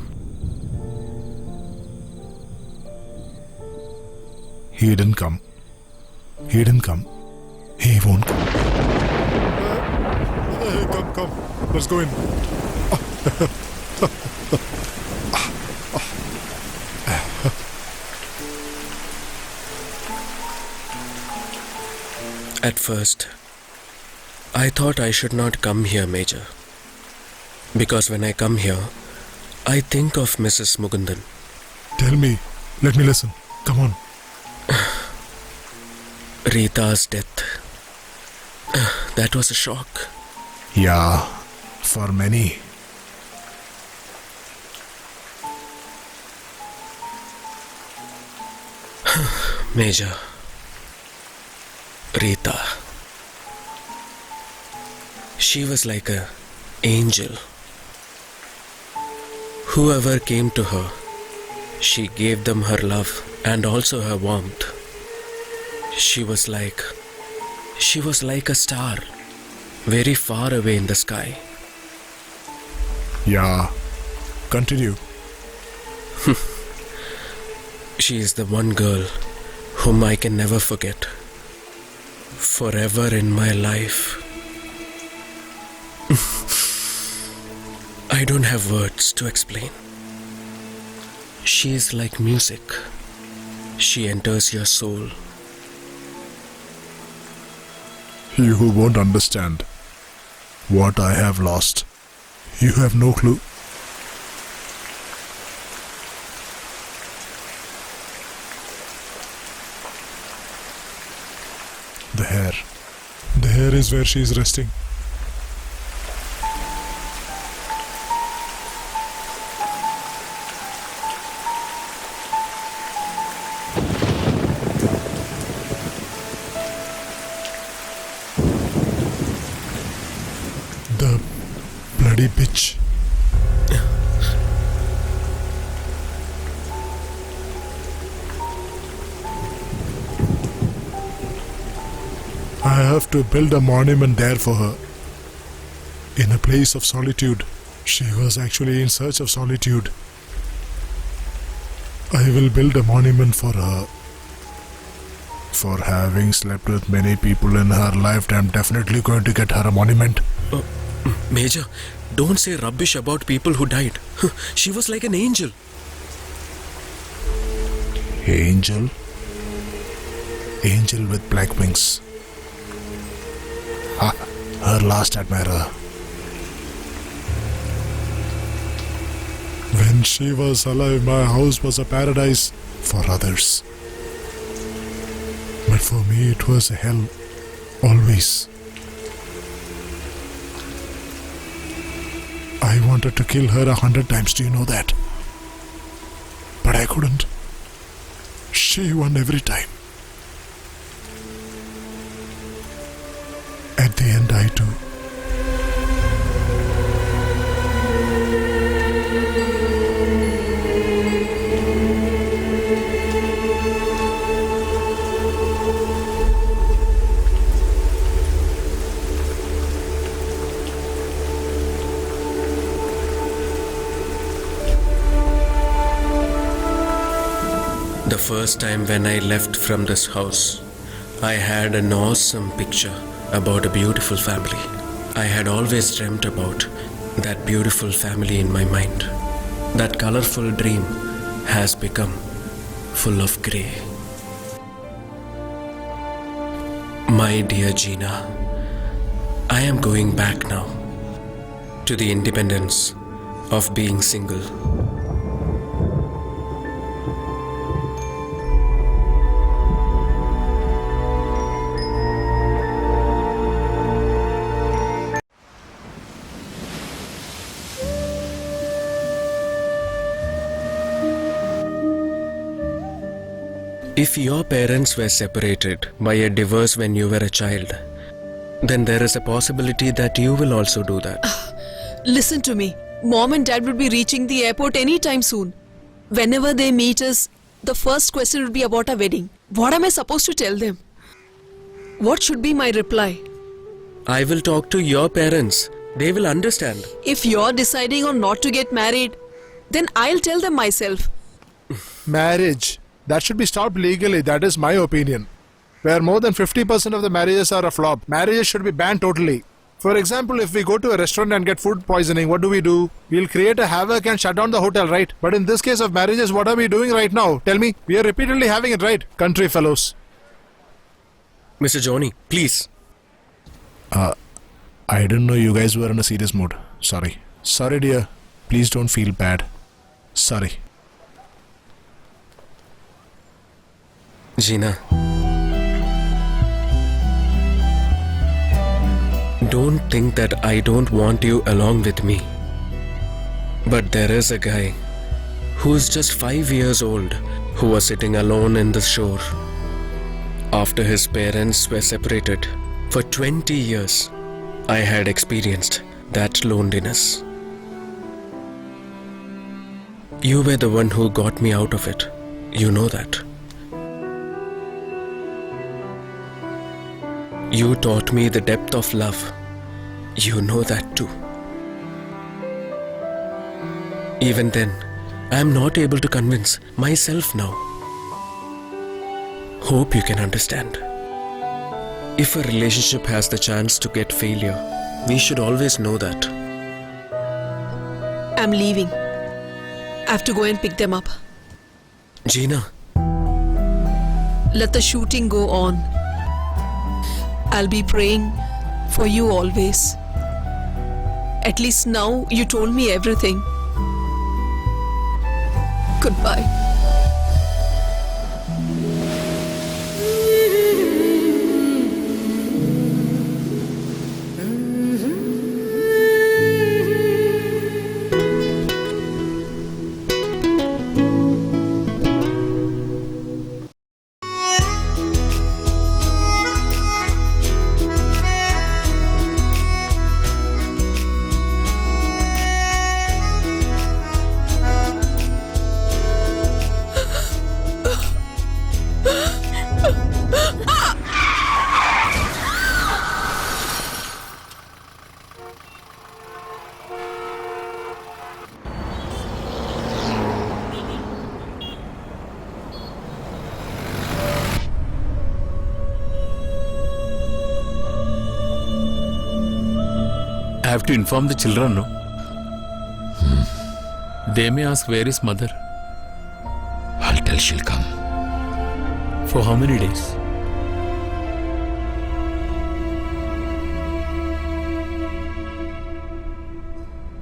He didn't come. He didn't come. He won't come. Hey, come. Let's go in. At first, I thought I should not come here, Major. Because when I come here, I think of Mrs. Mugundan. Tell me. Let me listen. Come on. Rita's death. That was a shock. Yeah, for many. Major. Rita. She was like an angel. Whoever came to her, she gave them her love and also her warmth. She was like a star, very far away in the sky. Yeah. Continue. She is the one girl whom I can never forget. Forever in my life. I don't have words to explain. She is like music. She enters your soul. You who won't understand what I have lost. You have no clue. The hair. The hair is where she is resting. The bloody bitch. I have to build a monument there for her. In a place of solitude. She was actually in search of solitude. I will build a monument for her. For having slept with many people in her lifetime, definitely going to get her a monument. Major, don't say rubbish about people who died. She was like an angel. Angel? Angel with black wings. Her last admirer. When she was alive, my house was a paradise for others. But for me, it was a hell. Always. I wanted to kill her 100 times, do you know that? But I couldn't. She won every time. At the end, I too. The first time when I left from this house, I had an awesome picture about a beautiful family. I had always dreamt about that beautiful family in my mind. That colorful dream has become full of grey. My dear Gina, I am going back now to the independence of being single. If your parents were separated by a divorce when you were a child, then there is a possibility that you will also do that. Listen to me. Mom and Dad will be reaching the airport anytime soon. Whenever they meet us, the first question will be about our wedding. What am I supposed to tell them? What should be my reply? I will talk to your parents. They will understand. If you're deciding on not to get married, then I'll tell them myself. Marriage. That should be stopped legally. That is my opinion. Where more than 50% of the marriages are a flop, marriages should be banned totally. For example, if we go to a restaurant and get food poisoning, what do? We'll create a havoc and shut down the hotel, right? But in this case of marriages, what are we doing right now? Tell me. We are repeatedly having it right. Country fellows. Mr. Johnny, please. I didn't know you guys were in a serious mood. Sorry. Sorry, dear. Please don't feel bad. Sorry. Gina, don't think that I don't want you along with me. But there is a guy who's just 5 years old who was sitting alone in the shore after his parents were separated. For 20 years, I had experienced that loneliness. You were the one who got me out of it. You know that. You taught me the depth of love. You know that too. Even then, I am not able to convince myself now. Hope you can understand. If a relationship has the chance to get failure, we should always know that. I'm leaving. I have to go and pick them up. Gina, Let the shooting go on. I'll be praying for you always. At least now you told me everything. Goodbye. I have to inform the children, no? They may ask where is mother. I'll tell she'll come. For how many days?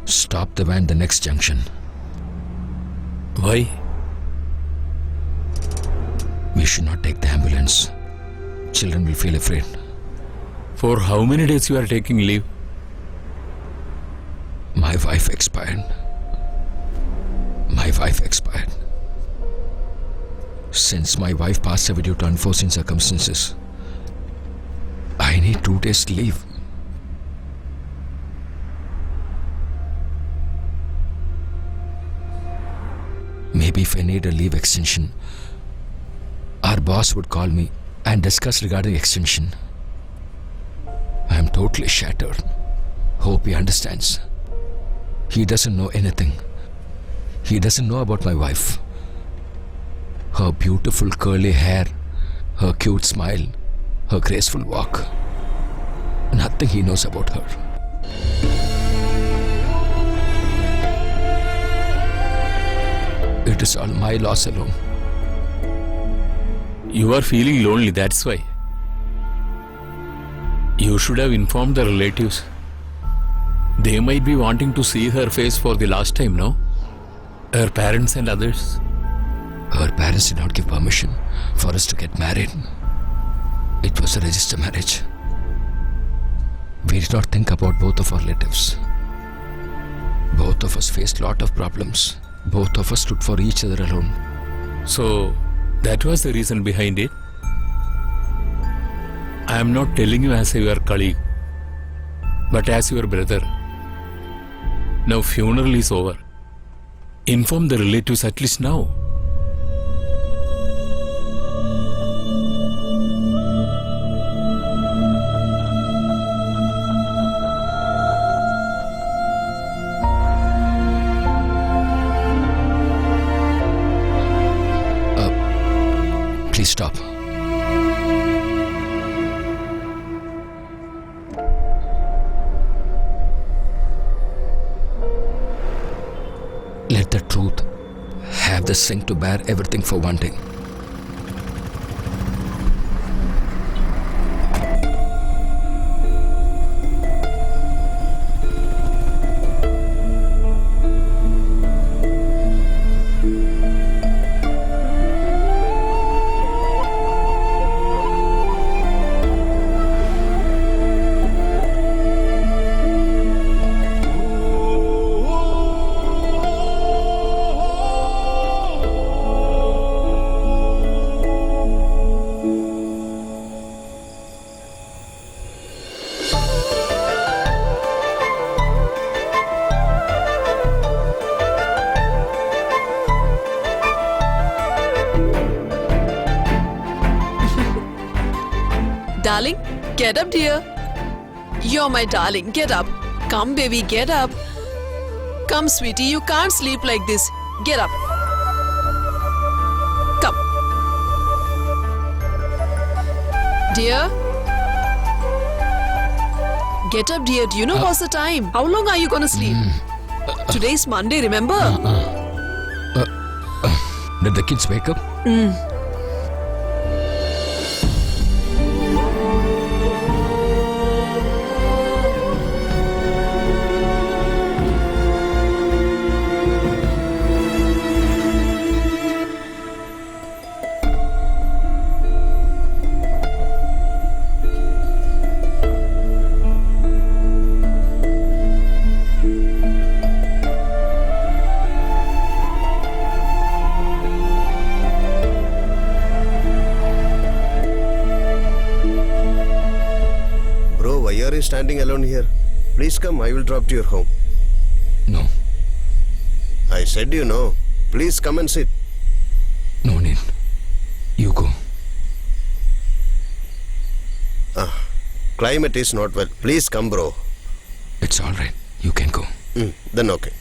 Stop the van the next junction. Why? We should not take the ambulance. Children will feel afraid. For how many days you are taking leave? My wife expired. My wife expired. Since my wife passed away due to unforeseen circumstances, I need 2 days leave. Maybe if I need a leave extension, our boss would call me and discuss regarding extension. I am totally shattered. Hope he understands. He doesn't know anything. He doesn't know about my wife. Her beautiful curly hair, her cute smile, her graceful walk. Nothing he knows about her. It is all my loss alone. You are feeling lonely, that's why. You should have informed the relatives. They might be wanting to see her face for the last time, no? Her parents and others. Her parents did not give permission for us to get married. It was a registered marriage. We did not think about both of our relatives. Both of us faced lot of problems. Both of us stood for each other alone. So, that was the reason behind it. I am not telling you as your colleague, but as your brother. Now funeral is over. Inform the relatives at least now. Please stop. Let the truth have the strength to bear everything for one day. Darling, get up, dear. You're my darling. Get up. Come, baby, get up. Come, sweetie, you can't sleep like this. Get up. Come. Dear. Get up, dear. Do you know what's the time? How long are you gonna sleep? Today's Monday, remember? Did the kids wake up? Standing alone here. Please come, I will drop to your home. No. I said you know. Please come and sit. No need. You go. Climate is not well. Please come, bro. It's all right. You can go. Then okay.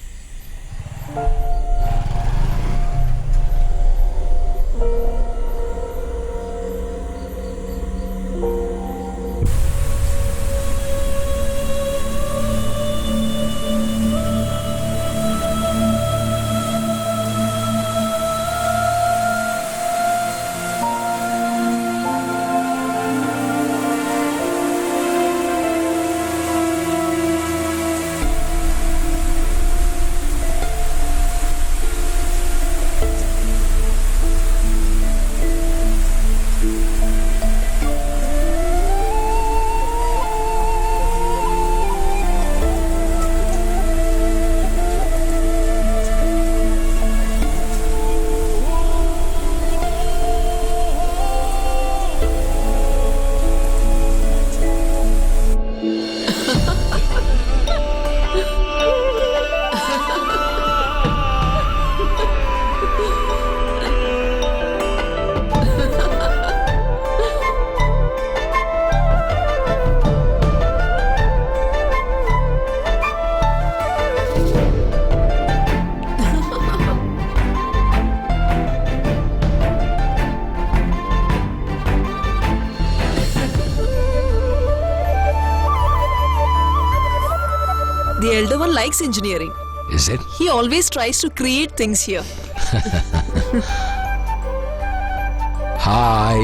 The elder one likes engineering. Is it? He always tries to create things here. Hi.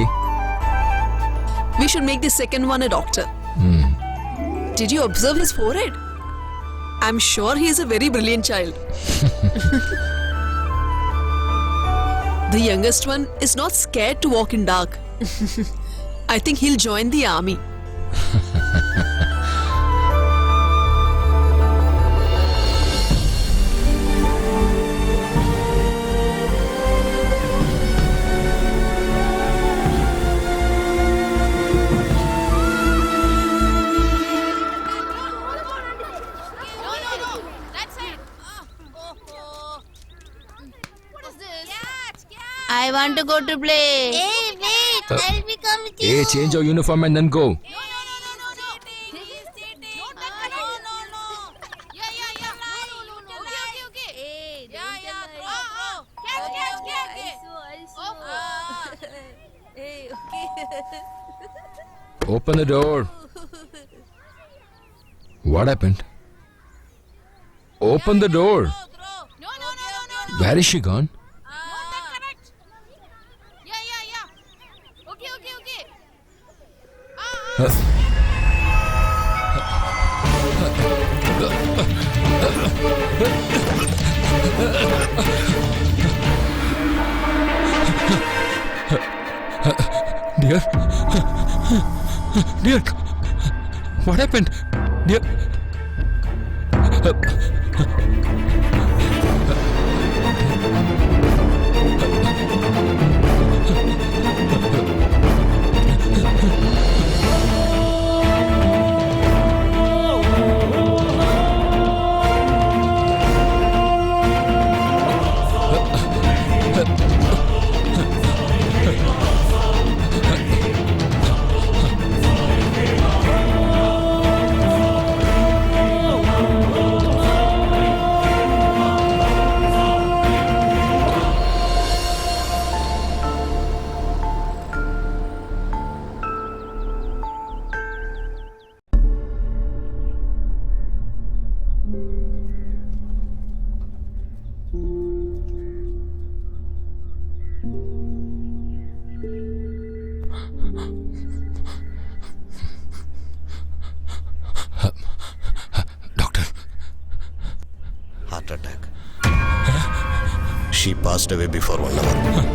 We should make the second one a doctor. Did you observe his forehead? I'm sure he is a very brilliant child. The youngest one is not scared to walk in dark. I think he'll join the army. I want to go to play. Hey, wait. I'll be come with you. Hey, change your uniform and then go. No. He's cheating. No. Yeah. Okay. Hey, Catch. Hey, okay. Open the door. What happened? Open the door. No. Where is she gone? Yeah. Okay. Dear, what happened? Dear. Doctor. Heart attack. She passed away before 1 hour.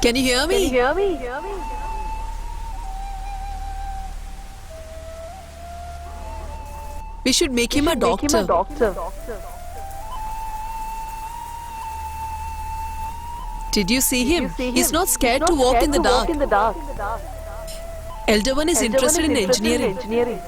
Can you hear me? We should make him a doctor. Did you see him? He's not scared to walk in the dark. Elder one is interested in engineering.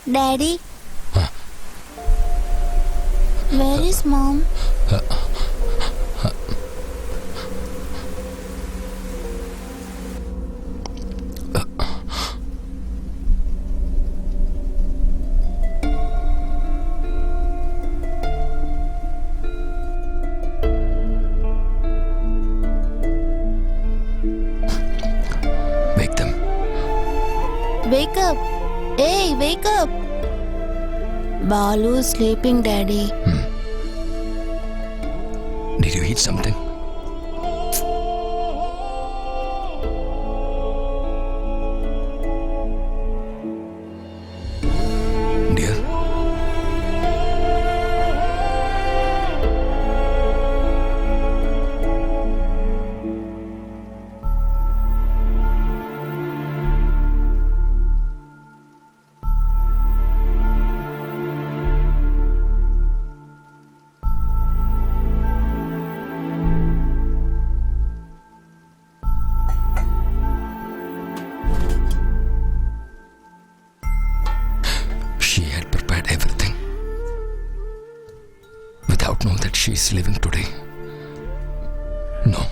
Daddy? Where is mom? Wake them. Wake up. Hey, wake up. Balu is sleeping, Daddy. Did you eat something? Dear? She had prepared everything without knowing that she is living today. No,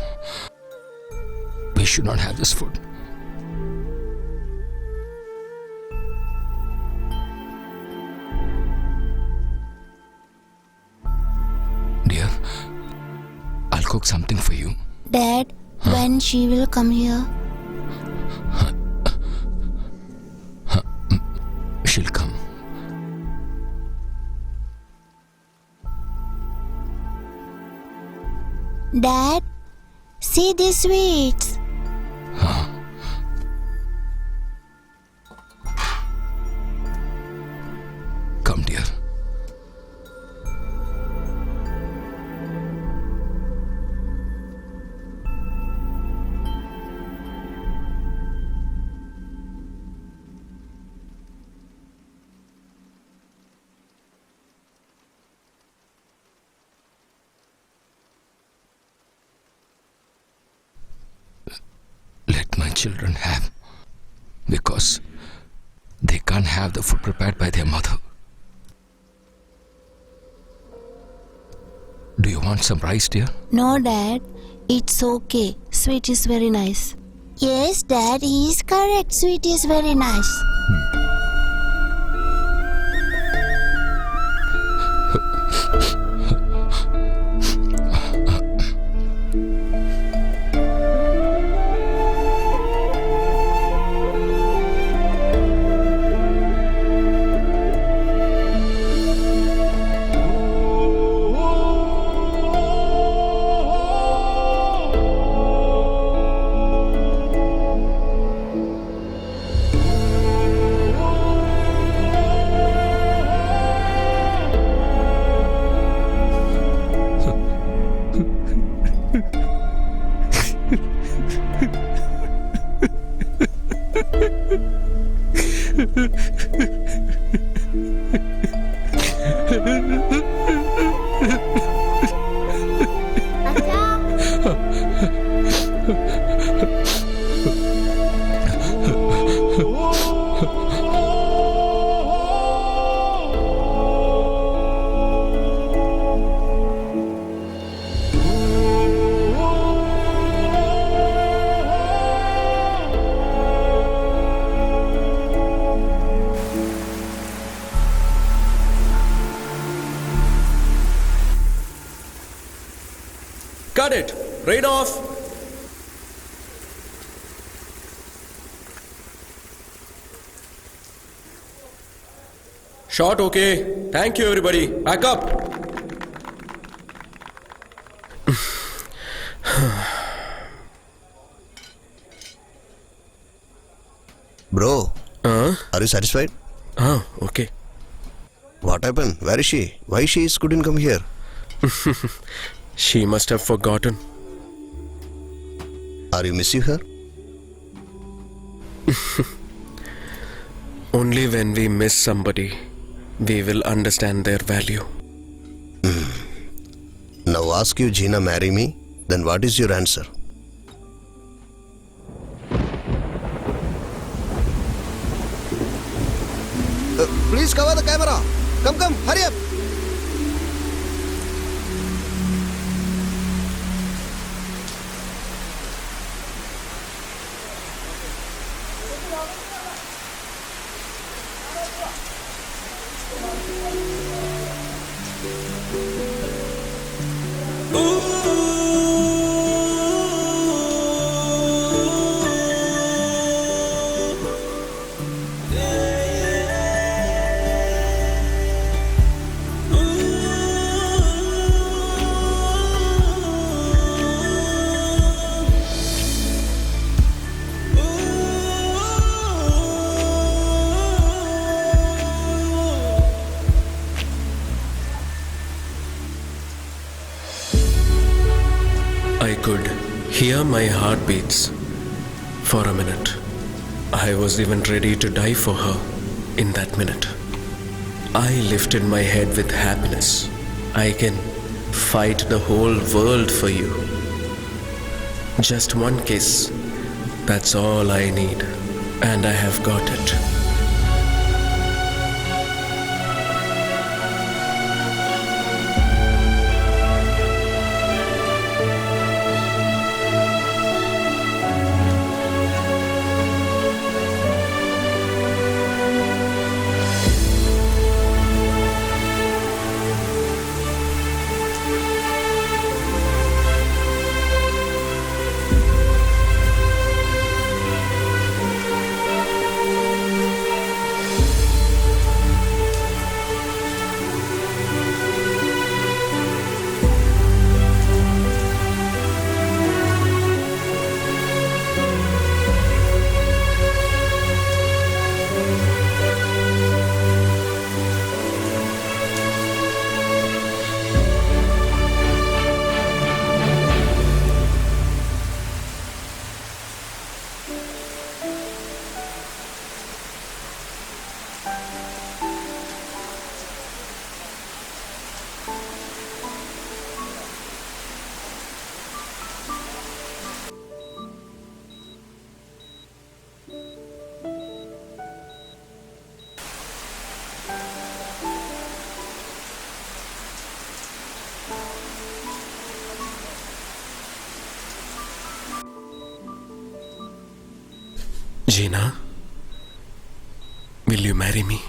we should not have this food. Dear, I'll cook something for you. Dad, when she will come here? She'll come. Dad, see these sweets. Come, dear. Let my children have, because they can't have the food prepared by their mother. Do you want some rice, dear? No, Dad, it's okay. Sweet is very nice. Yes, Dad, he is correct. Sweet is very nice. Cut it. Right off. Shot okay. Thank you everybody. Back up. Bro, are you satisfied? Okay. What happened? Where is she? Why she couldn't come here? She must have forgotten. Are you missing her? Only when we miss somebody, we will understand their value. Now ask you, Gina, marry me? Then what is your answer? Please cover the camera. Come, hurry up. I could hear my heartbeats for a minute. I was even ready to die for her in that minute. I lifted my head with happiness. I can fight the whole world for you. Just one kiss. That's all I need. And I have got it. Gina, will you marry me?